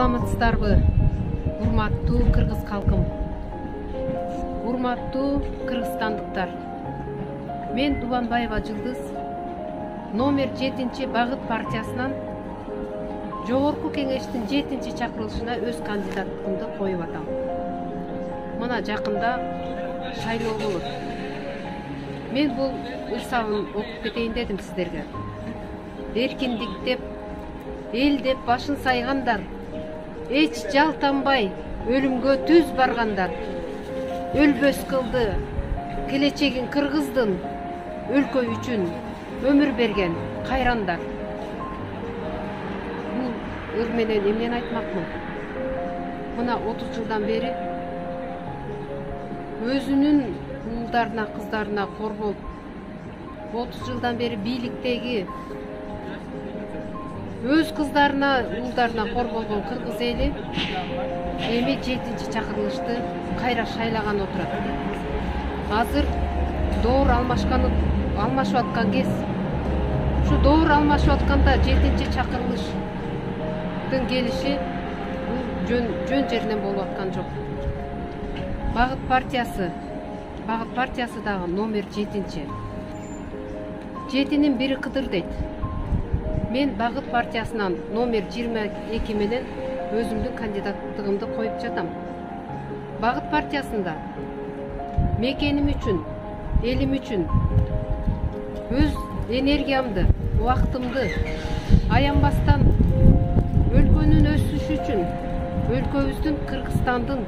Саламатсыздарбы, урматтуу кыргыз калкым, урматтуу кыргызстандыктар. Мен Дубанбаева Жылдыз, номер 7 Багыт партиясынан Жогорку кеңештин 7 чакырылышына өз кандидаттыгымды коюп атам. Мына жакында шайлоо болот. Мен бул ырсабын окуп кетейин дедим сиздерге. Эркиндик деп, эл деп башын сайгандар, эч жалтанбай өлүмгө түз баргандар, өлбөс кылды келечегин кыргыздын, өлкө үчүн өмүр берген кайрандар. Бул ыр менен эмнени айтмакмын? Мына 30 жылдан бери өзүнүн уулдарына, кыздарына кор болуп, 30 жылдан бери бийликтеги өз кыздарына, уулдарына кор болгон кыргыз эли эми 7 чакырылышты кайра шайлаган отурат. Азыр доор алмашып аткан кез. Ушу доор алмашып атканда 7 чакырылыштын келиши бул жөн жеринен болуп аткан жок. Багыт партиясы дагы номер 7. 7-нин бири Кыдыр дейт. Мен Багыт партиясынан номер 22 менен өзүмдүн кандидаттыгымды коюп жатам. Багыт партиясында мекеним үчүн, элим үчүн өз энергиямды, убактымды аянбастан өлкөнүн өсүшү үчүн, өлкөбүздүн Кыргызстандын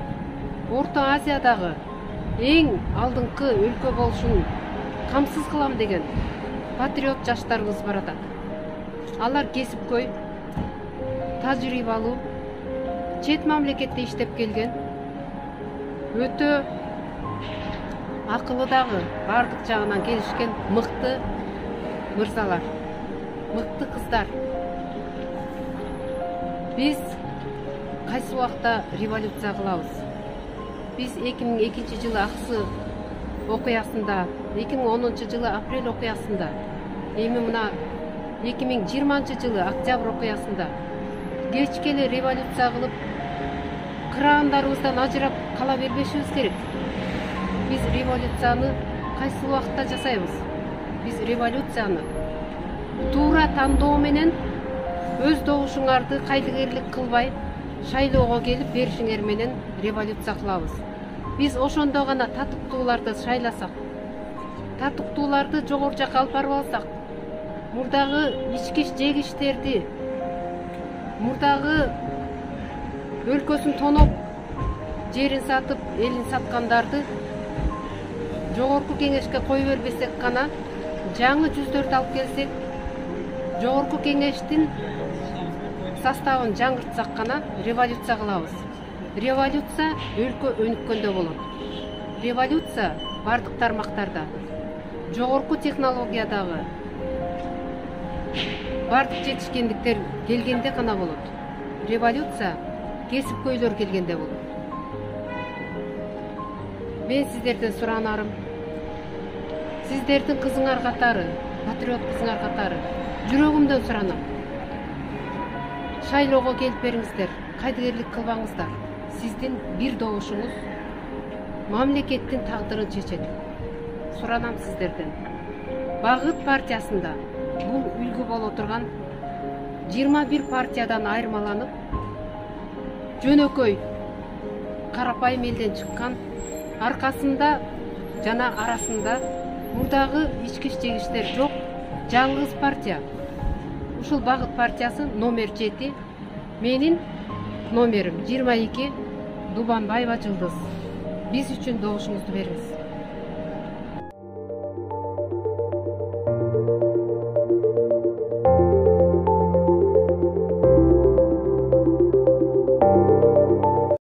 Орто Азиядагы эң алдыңкы өлкө болушун камсыз кылам деген патриот жаштарыбыз бар атат. Алар кесипкөй, тажрыйбалуу, чет мамлекетте иштеп келген, өтө акылы дагы бардык жагынан келишкен мыкты мырзалар, мыкты кыздар. Биз кайсы убакта революция кылабыз? Биз 2002 жылы Аксы окуясында, 2010 жылы Апрель окуясында, эми мына 2020 жылы Октябрь окуясында кечкеле революция кылып, кыраандарыбыздан ажырап кала бербешибиз керек. Биз революцияны кайсы убакытта жасайбыз? Биз революцияны туура тандоо менен өз добушуңарды кайдыгерлик кылбай, шайлоого келип беришиңер менен революция кылабыз. Биз ошондо гана татыктууларды шайласак, татыктууларды жогору жакка алып барып алсак, мурдагы ичкиш жегиштерди, мурдагы өлкөсүн тоноп, жерин сатып, элин саткандарды жогорку кеңешке кое бербесек гана, жаңы жүздөрдү алып келсек, жогорку кеңештин составын жаңыртсак гана революция кылабыз. Революция өлкө өнүккөндө болот. Революция бардык тармактарда, жогорку технологиядагы бардык жетишкендиктер келгенде гана болот. Революция кесипкөйлөр келгенде болот. Мен сиздерден суранарым, сиздердин кызыңар катары, патриот кызыңар катары, жүрөгүмдөн суранам. Шайлоого келип бериңиздер, кайдыгерлик кылбаңыздар. Сиздин бир добушуңуз мамлекеттин тагдырын чечет. Суранам сиздерден. Багыт партиясында бул үлгү боло турган 21 партиядан айырмаланып, жөнөкөй карапайым элден чыккан, аркасында жана арасында мурдагы ичкиш жегиштер жок жалгыз партия. Ушул Багыт партиясы номер 7, менин номерим 22 Дубанбаева Жылдыз. Биз үчүн добушуңузду бериңиз.